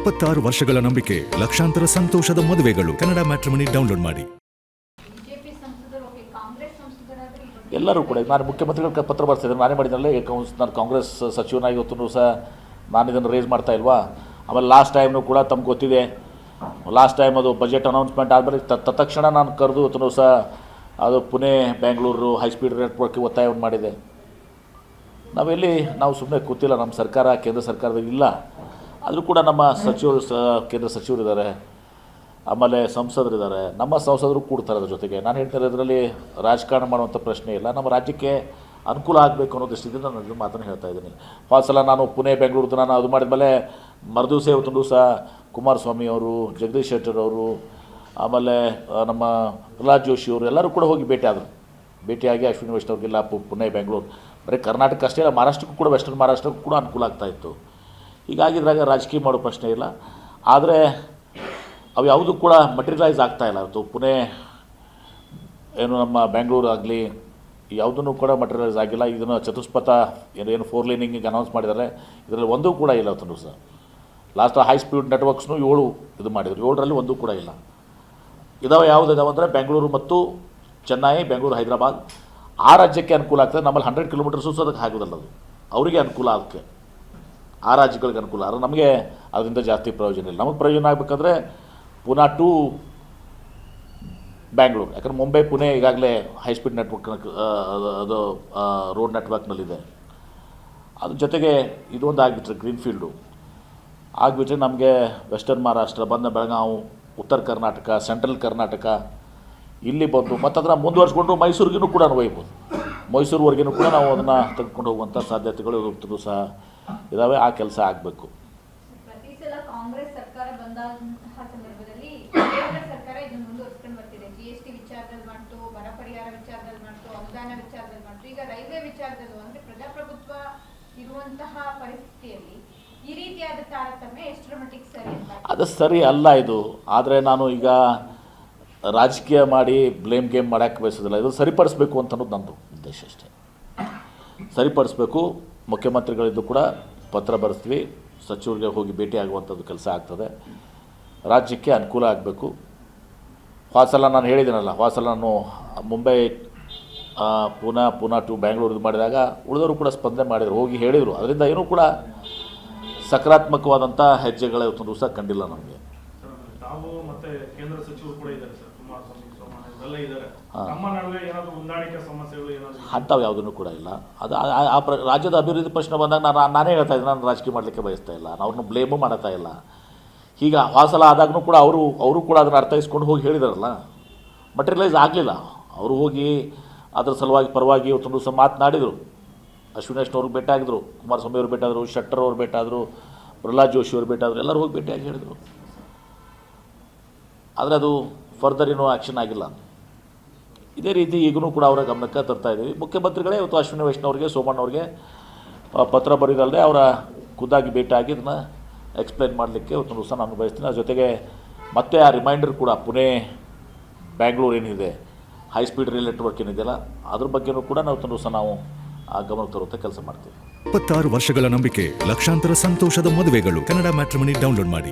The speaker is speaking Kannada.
26 ವರ್ಷಗಳ ನಂಬಿಕೆ, ಲಕ್ಷಾಂತರ ಸಂತೋಷದ ಮದುವೆಗಳು. ಕನ್ನಡ ಮ್ಯಾಟ್ರಿಮನಿ ಡೌನ್ಲೋಡ್ ಮಾಡಿ. ಎಲ್ಲರೂ ಕೂಡ ನಾನು ಮುಖ್ಯಮಂತ್ರಿಗಳ ಪತ್ರ ಬರ್ತಿದ್ದೆ, ನಾನೇ ಮಾಡಿದ್ನಲ್ಲ. ನಾನು ಕಾಂಗ್ರೆಸ್ ಸಚಿವನಾಗಿ ಇವತ್ತು ಸಹ ನಾನು ಇದನ್ನು ರೇಸ್ ಮಾಡ್ತಾ ಇಲ್ವಾ. ಆಮೇಲೆ ಲಾಸ್ಟ್ ಟೈಮ್ನು ಕೂಡ ತಮ್ಗೆ ಗೊತ್ತಿದೆ, ಲಾಸ್ಟ್ ಟೈಮ್ ಅದು ಬಜೆಟ್ ಅನೌನ್ಸ್ಮೆಂಟ್ ಆದಮೇಲೆ ತತ್ಕ್ಷಣ ನಾನು ಕರೆದು ಇವತ್ತು ಸಹ ಅದು ಪುಣೆ ಬೆಂಗಳೂರು ಹೈಸ್ಪೀಡ್ ನೆಟ್ವರ್ಕ್ಗೆ ಒತ್ತಾಯವನ್ನು ಮಾಡಿದೆ. ನಾವು ಸುಮ್ಮನೆ ಕೂತಿಲ್ಲ, ನಮ್ಮ ಸರ್ಕಾರ ಕೇಂದ್ರ ಸರ್ಕಾರದಲ್ಲಿ ಇಲ್ಲ. ಆದರೂ ಕೂಡ ನಮ್ಮ ಸಚಿವರು ಕೇಂದ್ರ ಸಚಿವರಿದ್ದಾರೆ, ಆಮೇಲೆ ಸಂಸದರಿದ್ದಾರೆ, ನಮ್ಮ ಸಂಸದರು ಕೂಡ್ತಾರೆ ಅದ್ರ ಜೊತೆಗೆ. ನಾನು ಹೇಳ್ತಾರೆ, ಇದರಲ್ಲಿ ರಾಜಕಾರಣ ಮಾಡುವಂಥ ಪ್ರಶ್ನೆ ಇಲ್ಲ. ನಮ್ಮ ರಾಜ್ಯಕ್ಕೆ ಅನುಕೂಲ ಆಗಬೇಕು ಅನ್ನೋ ದೃಷ್ಟಿಯಿಂದ ನಾನು ಇದು ಮಾತನ್ನು ಹೇಳ್ತಾ ಇದ್ದೀನಿ. ಹೋದ ಸಲ ನಾನು ಪುಣೆ ಬೆಂಗಳೂರು ನಾನು ಅದು ಮಾಡಿದ್ಮೇಲೆ ಮರುದಿವಸ ಇವತ್ತು ಸಹ ಕುಮಾರಸ್ವಾಮಿ ಅವರು, ಜಗದೀಶ್ ಶೆಟ್ಟರ್ ಅವರು, ಆಮೇಲೆ ನಮ್ಮ ಪ್ರಹ್ಲಾದ್ ಜೋಶಿ ಅವರು ಎಲ್ಲರೂ ಕೂಡ ಹೋಗಿ ಭೇಟಿಯಾಗಿ ಅಶ್ವಿನಿ ವೈಷ್ಣವ್ ಅವ್ರಿಗೆಲ್ಲ ಪುಣೆ ಬೆಂಗಳೂರು ಬರೀ ಕರ್ನಾಟಕ ಅಷ್ಟೇ ಅಲ್ಲ, ಮಹಾರಾಷ್ಟ್ರಕ್ಕೂ ಕೂಡ, ವೆಸ್ಟರ್ನ್ ಮಹಾರಾಷ್ಟ್ರಕ್ಕೂ ಕೂಡ ಅನುಕೂಲ ಆಗ್ತಾಯಿತ್ತು. ಹೀಗಾಗಿದ್ರಾಗ ರಾಜಕೀಯ ಮಾಡೋ ಪ್ರಶ್ನೆ ಇಲ್ಲ. ಆದರೆ ಅವು ಯಾವುದೂ ಕೂಡ ಮಟೀರಿಯಲೈಸ್ ಆಗ್ತಾಯಿಲ್ಲ. ಅದು ಪುಣೆ ಏನು ನಮ್ಮ ಬೆಂಗಳೂರು ಆಗಲಿ ಯಾವುದೂ ಕೂಡ ಮಟೀರಿಯಲೈಸ್ ಆಗಿಲ್ಲ. ಇದನ್ನು ಚತುಷ್ಪಥ ಏನು 4 ಲೇನಿಂಗಿಗೆ ಅನೌನ್ಸ್ ಮಾಡಿದ್ದಾರೆ, ಇದರಲ್ಲಿ ಒಂದೂ ಕೂಡ ಇಲ್ಲ ಅವತ್ತು ಸಹ. ಲಾಸ್ಟ್ ಹೈ ಸ್ಪೀಡ್ ನೆಟ್ವರ್ಕ್ಸ್ನು 7 ಇದು ಮಾಡಿದರು, 7ರಲ್ಲಿ ಒಂದೂ ಕೂಡ ಇಲ್ಲ. ಯಾವುದಿದಾವೆ ಅಂದರೆ ಬೆಂಗಳೂರು ಮತ್ತು ಚೆನ್ನೈ, ಬೆಂಗಳೂರು ಹೈದರಾಬಾದ್ ಆ ರಾಜ್ಯಕ್ಕೆ ಅನುಕೂಲ ಆಗ್ತದೆ. ನಮ್ಮಲ್ಲಿ 100 ಕಿಲೋಮೀಟರ್ಸು ಅದಕ್ಕೆ ಆಗೋದಲ್ಲ, ಅದು ಅವರಿಗೆ ಅನುಕೂಲ ಅದಕ್ಕೆ, ಆ ರಾಜ್ಯಗಳಿಗೆ ಅನುಕೂಲ. ಆದರೆ ನಮಗೆ ಅದರಿಂದ ಜಾಸ್ತಿ ಪ್ರಯೋಜನ ಇಲ್ಲ. ನಮಗೆ ಪ್ರಯೋಜನ ಆಗಬೇಕಂದ್ರೆ ಪುನಾ ಟು ಬ್ಯಾಂಗ್ಳೂರು, ಯಾಕಂದ್ರೆ ಮುಂಬೈ ಪುಣೆ ಈಗಾಗಲೇ ಹೈಸ್ಪೀಡ್ ನೆಟ್ವರ್ಕ್ ಅದು ರೋಡ್ ನೆಟ್ವರ್ಕ್ನಲ್ಲಿದೆ. ಅದ್ರ ಜೊತೆಗೆ ಇದೊಂದು ಆಗಿಬಿಟ್ರೆ ಗ್ರೀನ್ಫೀಲ್ಡು ಆಗಿಬಿಟ್ರೆ ನಮಗೆ ವೆಸ್ಟರ್ನ್ ಮಹಾರಾಷ್ಟ್ರ ಬಂದ ಬೆಳಗಾವಿ, ಉತ್ತರ ಕರ್ನಾಟಕ, ಸೆಂಟ್ರಲ್ ಕರ್ನಾಟಕ ಇಲ್ಲಿ ಬಂದು ಮತ್ತು ಅದನ್ನು ಮುಂದುವರ್ಸ್ಕೊಂಡು ಮೈಸೂರಿಗೂ ಕೂಡ ಒಯ್ಬೋದು. ಮೈಸೂರುವರೆಗೂ ಕೂಡ ನಾವು ಅದನ್ನು ತೆಗೆದುಕೊಂಡು ಹೋಗುವಂಥ ಸಾಧ್ಯತೆಗಳು ಇವತ್ತು ಸಹ ಇದ್ದಾವೆ. ಆ ಕೆಲಸ ಆಗಬೇಕು. ಪ್ರತಿ ಸಲ ಕಾಂಗ್ರೆಸ್ ಸರ್ಕಾರ ಬಂದಂತಹ ಸಂದರ್ಭದಲ್ಲಿ ಕೇಂದ್ರ ಸರ್ಕಾರ ಇದನ್ನು ಮುಂದುವರಿಸಿಕೊಂಡು ಬರ್ತಿದೆ. GST ವಿಚಾರದಲ್ಲಿ ಮಾಡ್ತು, ಬರ ಪರಿಹಾರ ವಿಚಾರದಲ್ಲಿ ಮಾಡ್ತು, ಅನುದಾನ ವಿಚಾರದಲ್ಲಿ ಮಾಡ್ತು, ಈಗ ರೈಲ್ವೆ ವಿಚಾರದಲ್ಲೂ ಅಂದರೆ ಪ್ರಜಾಪ್ರಭುತ್ವ ಇರುವಂತಹ ಪರಿಸ್ಥಿತಿಯಲ್ಲಿ ಈ ರೀತಿಯಾದ ತಾರತಮ್ಯ ಎಷ್ಟರ ಮಟ್ಟಿಗೆ ಸರಿ ಅಂತ? ಅದು ಸರಿ ಅಲ್ಲ ಇದು. ಆದರೆ ನಾನು ಈಗ ರಾಜಕೀಯ ಮಾಡಿ ಬ್ಲೇಮ್ ಗೇಮ್ ಮಾಡೋಕ್ಕೆ ಬಯಸೋದಿಲ್ಲ. ಇದು ಸರಿಪಡಿಸ್ಬೇಕು ಅಂತ ಅನ್ನೋದು ನನ್ನದು ಉದ್ದೇಶ ಅಷ್ಟೇ. ಸರಿಪಡಿಸ್ಬೇಕು. ಮುಖ್ಯಮಂತ್ರಿಗಳಿದ್ದು ಕೂಡ ಪತ್ರ ಬರೆಸ್ತೀವಿ, ಸಚಿವರಿಗೆ ಹೋಗಿ ಭೇಟಿ ಆಗುವಂಥದ್ದು ಕೆಲಸ ಆಗ್ತದೆ. ರಾಜ್ಯಕ್ಕೆ ಅನುಕೂಲ ಆಗಬೇಕು. ಹೋದ ಸಲ ನಾನು ಹೇಳಿದ್ದೀನಲ್ಲ, ಹೋದ ಸಲ ನಾನು ಮುಂಬೈ ಪುನಾ ಟು ಬ್ಯಾಂಗ್ಳೂರು ಇದು ಮಾಡಿದಾಗ ಉಳಿದವರು ಕೂಡ ಸ್ಪಂದನೆ ಮಾಡಿದರು, ಹೋಗಿ ಹೇಳಿದರು. ಅದರಿಂದ ಏನೂ ಕೂಡ ಸಕಾರಾತ್ಮಕವಾದಂಥ ಹೆಜ್ಜೆಗಳ ಇವತ್ತು ಸಹ ಕಂಡಿಲ್ಲ ನಮಗೆ. ತಾವು ಮತ್ತೆ ಕೇಂದ್ರ ಸಚಿವರು ಕೂಡ ಇದ್ದಾರೆ ಸರ್, ಕುಮಾರಸ್ವಾಮಿ ಇವರೆಲ್ಲ ಇದ್ದಾರೆ. ನಮ್ಮ ನಡುವೆ ಏನಾದರೂ ಹೊಂದಾಣಿಕೆ ಸಮಸ್ಯೆಗಳು ಏನಾದರೂ ಅಂಥವು ಯಾವುದೂ ಕೂಡ ಇಲ್ಲ. ಅದು ರಾಜ್ಯದ ಅಭಿವೃದ್ಧಿ ಪ್ರಶ್ನೆ ಬಂದಾಗ ನಾನೇ ಹೇಳ್ತಾ ಇದ್ದೀನಿ, ನಾನು ರಾಜಕೀಯ ಮಾಡಲಿಕ್ಕೆ ಬಯಸ್ತಾ ಇಲ್ಲ, ನಾನು ಅವ್ರನ್ನ ಬ್ಲೇಮು ಮಾಡ್ತಾ ಇಲ್ಲ. ಈಗ ವಾಸಲ ಆದಾಗೂ ಕೂಡ ಅವರು ಕೂಡ ಅದನ್ನು ಅರ್ಥೈಸ್ಕೊಂಡು ಹೋಗಿ ಹೇಳಿದಾರಲ್ಲ, ಮಟೀರಿಯಲೈಸ್ ಆಗಲಿಲ್ಲ. ಅವರು ಹೋಗಿ ಅದರ ಸಲುವಾಗಿ ಪರವಾಗಿ ಇವತ್ತು ಸಹ ಮಾತನಾಡಿದರು. ಅಶ್ವಿನಿ ವೈಷ್ಣವ್ ಭೇಟಿ ಆಗಿದ್ರು, ಕುಮಾರಸ್ವಾಮಿ ಅವರು ಭೇಟಾದರು, ಶೆಟ್ಟರ್ ಅವರು ಭೇಟಾದರು, ಪ್ರಹ್ಲಾದ್ ಜೋಶಿ ಅವರು ಭೇಟಾದರು, ಎಲ್ಲರೂ ಹೋಗಿ ಭೇಟಿಯಾಗಿ ಹೇಳಿದರು. ಆದರೆ ಅದು ಫರ್ದರ್ ಏನೂ ಆ್ಯಕ್ಷನ್ ಆಗಿಲ್ಲ. ಇದೇ ರೀತಿ ಈಗಲೂ ಕೂಡ ಅವರ ಗಮನಕ್ಕೆ ತರ್ತಾ ಇದ್ದೀವಿ. ಮುಖ್ಯಮಂತ್ರಿಗಳೇ ಇವತ್ತು ಅಶ್ವಿನಿ ವೈಷ್ಣವ್ರಿಗೆ, ಸೋಮಣ್ಣವ್ರಿಗೆ ಪತ್ರ ಬರೆಯೋದಲ್ಲದೆ ಅವರ ಖುದ್ದಾಗಿ ಭೇಟಿಯಾಗಿ ಇದನ್ನು ಎಕ್ಸ್ಪ್ಲೈನ್ ಮಾಡಲಿಕ್ಕೆ ಇವತ್ತು ಸಹ ನಾನು ಬಯಸ್ತೀನಿ. ಅದ್ರ ಜೊತೆಗೆ ಮತ್ತೆ ಆ ರಿಮೈಂಡರ್ ಕೂಡ ಪುಣೆ ಬ್ಯಾಂಗ್ಳೂರು ಏನಿದೆ, ಹೈ ಸ್ಪೀಡ್ ರೈಲ್ ನೆಟ್ವರ್ಕ್ ಏನಿದೆಯಲ್ಲ, ಅದ್ರ ಬಗ್ಗೆಯೂ ಕೂಡ ನಾವು ಸಹ ನಾವು ಆ ಗಮನಕ್ಕೆ ತರುವಂಥ ಕೆಲಸ ಮಾಡ್ತೀವಿ. 26 ವರ್ಷಗಳ ನಂಬಿಕೆ, ಲಕ್ಷಾಂತರ ಸಂತೋಷದ ಮದುವೆಗಳು. ಕನ್ನಡ ಮ್ಯಾಟ್ರಿಮನಿ ಡೌನ್ಲೋಡ್ ಮಾಡಿ.